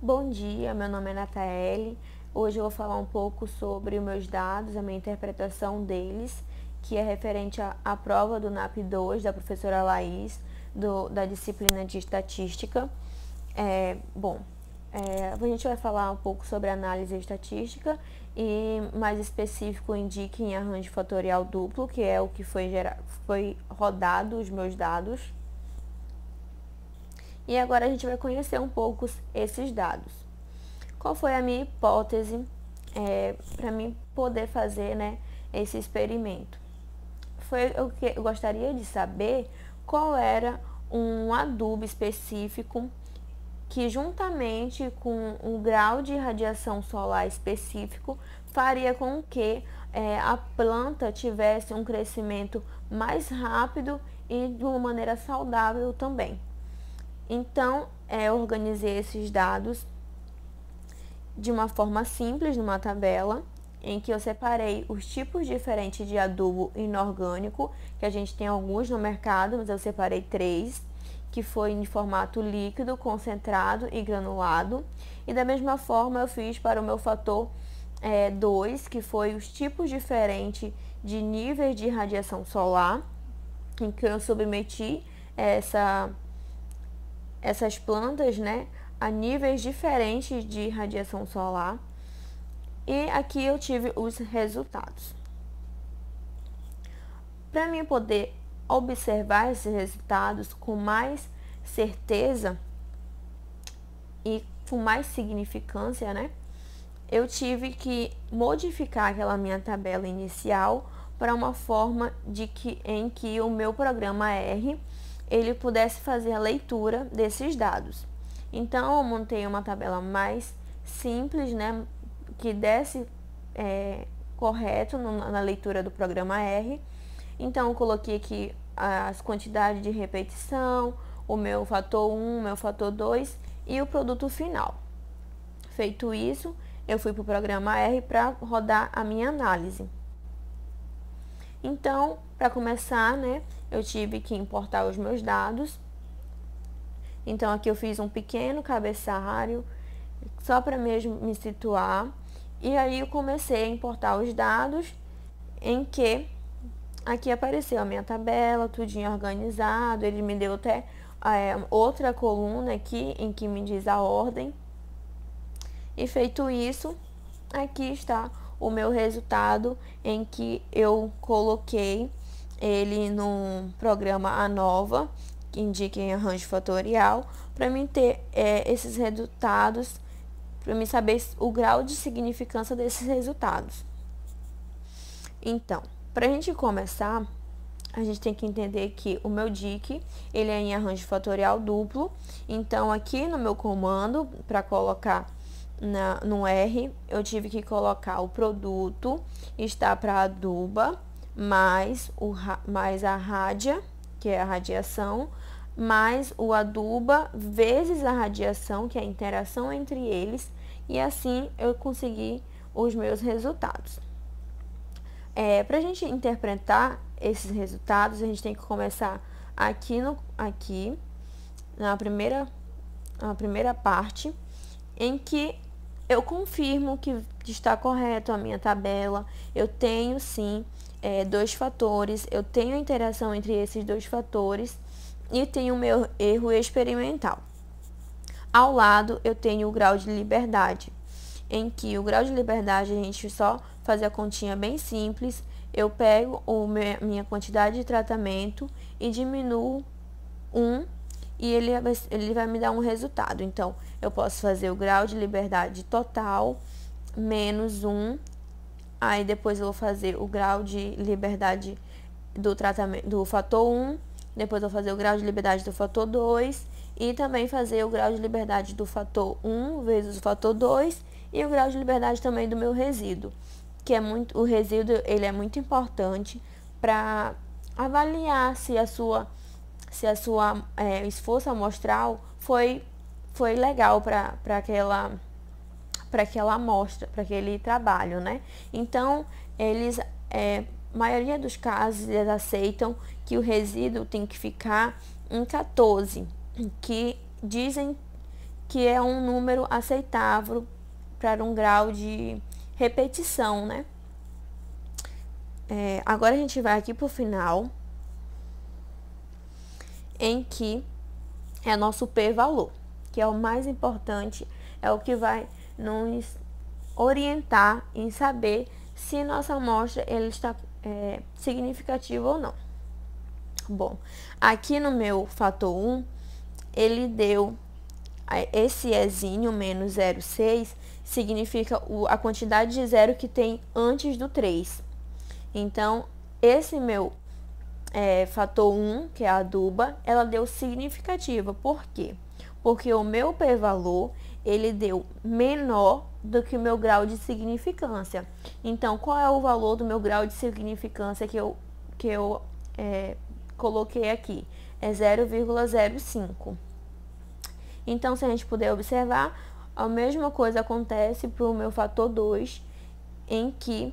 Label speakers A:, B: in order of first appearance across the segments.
A: Bom dia, meu nome é Nataele. Hoje eu vou falar um pouco sobre os meus dados, a minha interpretação deles, que é referente à prova do NAP 2 da professora Laís, da disciplina de estatística. A gente vai falar um pouco sobre análise estatística e, mais específico, indique em arranjo fatorial duplo, que é o que foi rodado os meus dados. E agora a gente vai conhecer um pouco esses dados. Qual foi a minha hipótese para mim poder fazer, esse experimento? Eu gostaria de saber qual era um adubo específico que, juntamente com um grau de radiação solar específico, faria com que a planta tivesse um crescimento mais rápido e de uma maneira saudável também. Então, eu organizei esses dados de uma forma simples numa tabela, em que eu separei os tipos diferentes de adubo inorgânico, que a gente tem alguns no mercado, mas eu separei 3, que foi em formato líquido, concentrado e granulado. E da mesma forma eu fiz para o meu fator 2, que foi os tipos diferentes de níveis de radiação solar, em que eu submeti essas plantas, a níveis diferentes de radiação solar. E aqui eu tive os resultados. Para mim poder observar esses resultados com mais certeza e com mais significância, eu tive que modificar aquela minha tabela inicial para uma forma em que o meu programa R ele pudesse fazer a leitura desses dados. Então, eu montei uma tabela mais simples, que desse correto na leitura do programa R. Então, eu coloquei aqui as quantidades de repetição, o meu fator 1, o meu fator 2 e o produto final. Feito isso, eu fui para o programa R para rodar a minha análise. Então, para começar, eu tive que importar os meus dados. Então, aqui eu fiz um pequeno cabeçalho, só para mesmo me situar. E aí, eu comecei a importar os dados, em que aqui apareceu a minha tabela, tudinho organizado. Ele me deu até outra coluna aqui, em que me diz a ordem. E feito isso, aqui está o meu resultado, em que eu coloquei ele no programa ANOVA, que indica em arranjo fatorial, para mim ter esses resultados, para mim saber o grau de significância desses resultados. Então, para a gente começar, a gente tem que entender que o meu DIC, ele é em arranjo fatorial duplo. Então, aqui no meu comando, para colocar no R, eu tive que colocar o produto, está para aduba, mais a rádia, que é a radiação, mais o aduba vezes a radiação, que é a interação entre eles, e assim eu consegui os meus resultados. Para a gente interpretar esses resultados, a gente tem que começar aqui na primeira parte, em que eu confirmo que está correto a minha tabela. Eu tenho sim 2 fatores, eu tenho a interação entre esses 2 fatores e tenho o meu erro experimental. Ao lado eu tenho o grau de liberdade, em que o grau de liberdade a gente só faz a continha bem simples. Eu pego minha quantidade de tratamento e diminuo 1 e ele vai me dar um resultado. Então, eu posso fazer o grau de liberdade total menos 1, aí depois eu vou fazer o grau de liberdade do tratamento do fator 1, depois eu vou fazer o grau de liberdade do fator 2 e também fazer o grau de liberdade do fator 1 vezes o fator 2 e o grau de liberdade também do meu resíduo, que o resíduo ele é muito importante para avaliar se a sua esforço amostral foi legal para aquela amostra, para aquele trabalho, Então, maioria dos casos, eles aceitam que o resíduo tem que ficar em 14, que dizem que é um número aceitável para um grau de repetição, né? Agora a gente vai aqui para o final, em que é nosso p-valor, que é o mais importante, é o que vai nos orientar em saber se nossa amostra ele está significativa ou não. Bom, aqui no meu fator 1, ele deu esse Ezinho menos 0,6 significa a quantidade de zero que tem antes do 3. Então, esse meu fator 1, que é a aduba, ela deu significativa. Por quê? Porque o meu p-valor, ele deu menor do que o meu grau de significância. Então, qual é o valor do meu grau de significância que eu coloquei aqui? É 0,05. Então, se a gente puder observar, a mesma coisa acontece para o meu fator 2, em que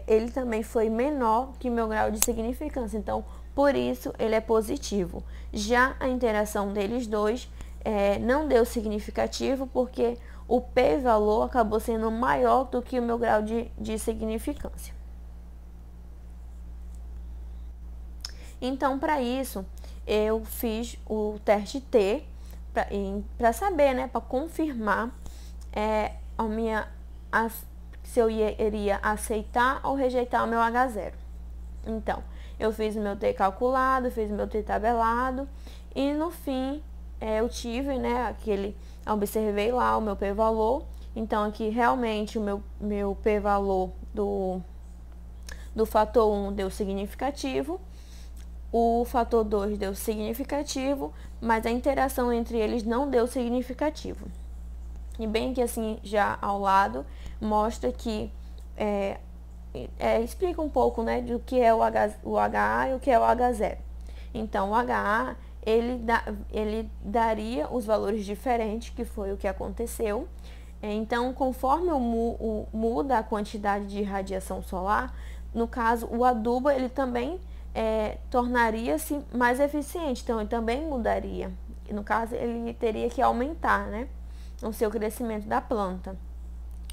A: ele também foi menor que meu grau de significância. Então, por isso, ele é positivo. Já a interação deles dois não deu significativo, porque o p-valor acabou sendo maior do que o meu grau de significância. Então, para isso, eu fiz o teste T, para saber, né, para confirmar se eu iria aceitar ou rejeitar o meu H0. Então, eu fiz o meu T calculado, fiz o meu T tabelado, e no fim eu tive, né, observei lá o meu p-valor. Então, aqui realmente o meu p-valor do fator 1 deu significativo, o fator 2 deu significativo, mas a interação entre eles não deu significativo. E bem que assim, já ao lado, mostra que explica um pouco, né, do que é o HA e o que é o H0. Então, o HA, ele daria os valores diferentes, que foi o que aconteceu. Então, conforme muda a quantidade de radiação solar, no caso, o adubo, ele também tornaria-se mais eficiente, então ele também mudaria. No caso, ele teria que aumentar, né, o seu crescimento da planta.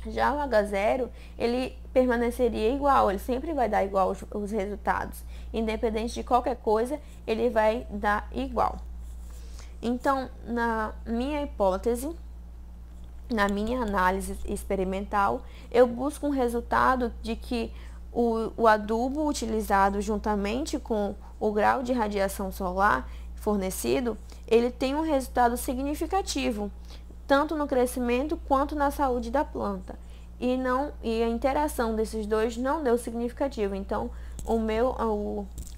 A: Já o H0, ele permaneceria igual, ele sempre vai dar igual os resultados. Independente de qualquer coisa, ele vai dar igual. Então, na minha hipótese, na minha análise experimental, eu busco um resultado de que o adubo utilizado juntamente com o grau de radiação solar fornecido, ele tem um resultado significativo, tanto no crescimento quanto na saúde da planta. E a interação desses dois não deu significativo. Então,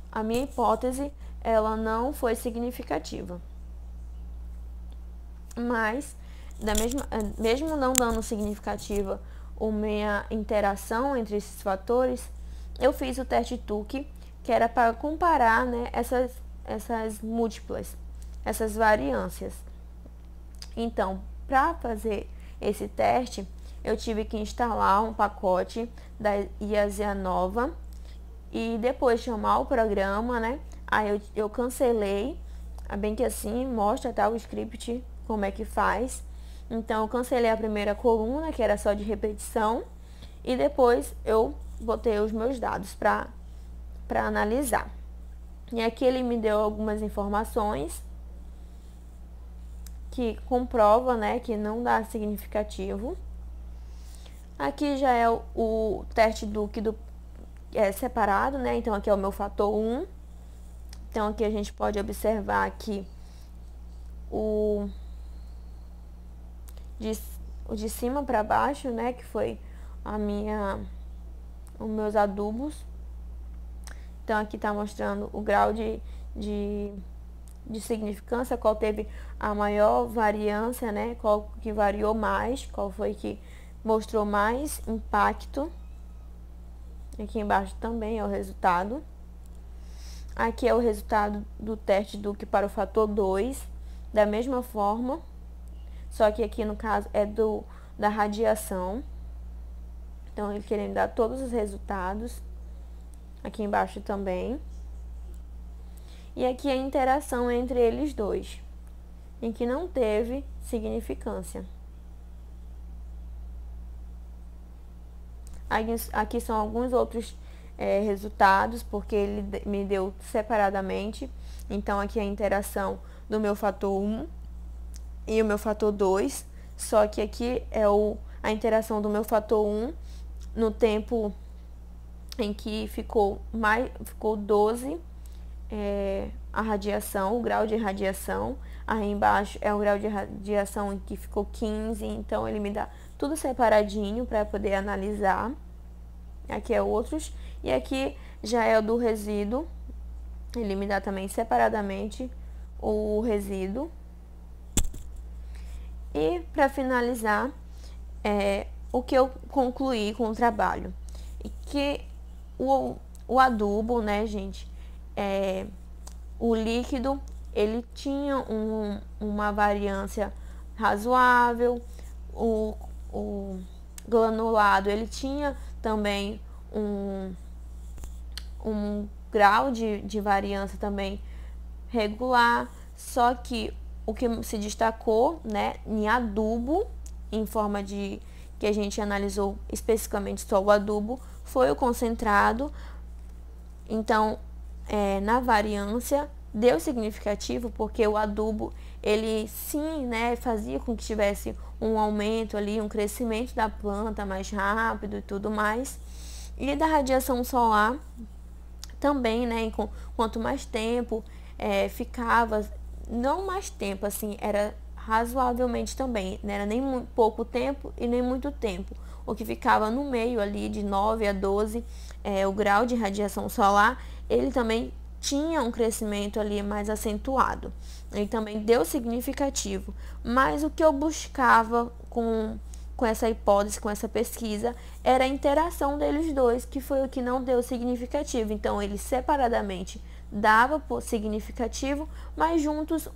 A: a minha hipótese, ela não foi significativa. Mas, mesmo não dando significativa a minha interação entre esses fatores, eu fiz o teste Tuck, que era para comparar, né, essas múltiplas, essas variâncias. Então, para fazer esse teste, eu tive que instalar um pacote da IAZianova e depois chamar o programa, né? Aí eu cancelei, bem que assim mostra, tá, o script como é que faz. Então, eu cancelei a primeira coluna, que era só de repetição, e depois eu botei os meus dados para analisar. E aqui ele me deu algumas informações que comprova, né, que não dá significativo. Aqui já é o teste Tuck separado, né? Então, aqui é o meu fator 1. Então, aqui a gente pode observar aqui o de cima para baixo, né? Que foi os meus adubos. Então, aqui tá mostrando o grau de significância, qual teve a maior variância, né? Qual que variou mais, qual foi que mostrou mais impacto. Aqui embaixo também é o resultado. Aqui é o resultado do teste Tuck para o fator 2, da mesma forma, só que aqui no caso é da radiação. Então, ele querendo dar todos os resultados. Aqui embaixo também. E aqui a interação entre eles dois. em que não teve significância. Aqui são alguns outros resultados, porque ele me deu separadamente. Então, aqui a interação do meu fator 1 e o meu fator 2, só que aqui é a interação do meu fator 1 no tempo em que ficou 12 a radiação, o grau de radiação. Aí embaixo é o grau de radiação em que ficou 15, então ele me dá tudo separadinho para poder analisar. Aqui é outros, e aqui já é o do resíduo, ele me dá também separadamente o resíduo. E para finalizar, o que eu concluí com o trabalho, que o adubo, né, gente, o líquido, ele tinha uma variância razoável, o granulado, ele tinha também um grau de variância também regular, só que o que se destacou, né, em adubo, em forma de que a gente analisou especificamente só o adubo, foi o concentrado. Então, na variância deu significativo, porque o adubo, ele sim, né, fazia com que tivesse um aumento ali, um crescimento da planta mais rápido e tudo mais. E da radiação solar também, né, quanto mais tempo ficava, não mais tempo, assim, era razoavelmente também, não era nem pouco tempo e nem muito tempo. O que ficava no meio ali, de 9 a 12, o grau de radiação solar, ele também tinha um crescimento ali mais acentuado. Ele também deu significativo. Mas o que eu buscava com essa hipótese, com essa pesquisa, era a interação deles dois, que foi o que não deu significativo. Então, eles separadamente dava significativo, mas juntos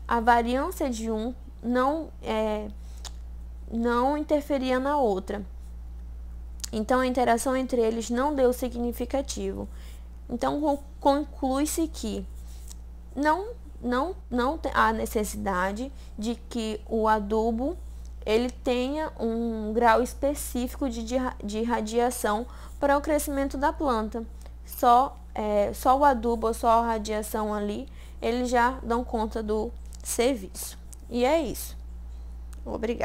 A: a variância de um não interferia na outra. Então, a interação entre eles não deu significativo. Então, conclui-se que não há necessidade de que o adubo ele tenha um grau específico de radiação para o crescimento da planta. Só o adubo ou só a radiação ali, eles já dão conta do serviço. E é isso. Obrigada.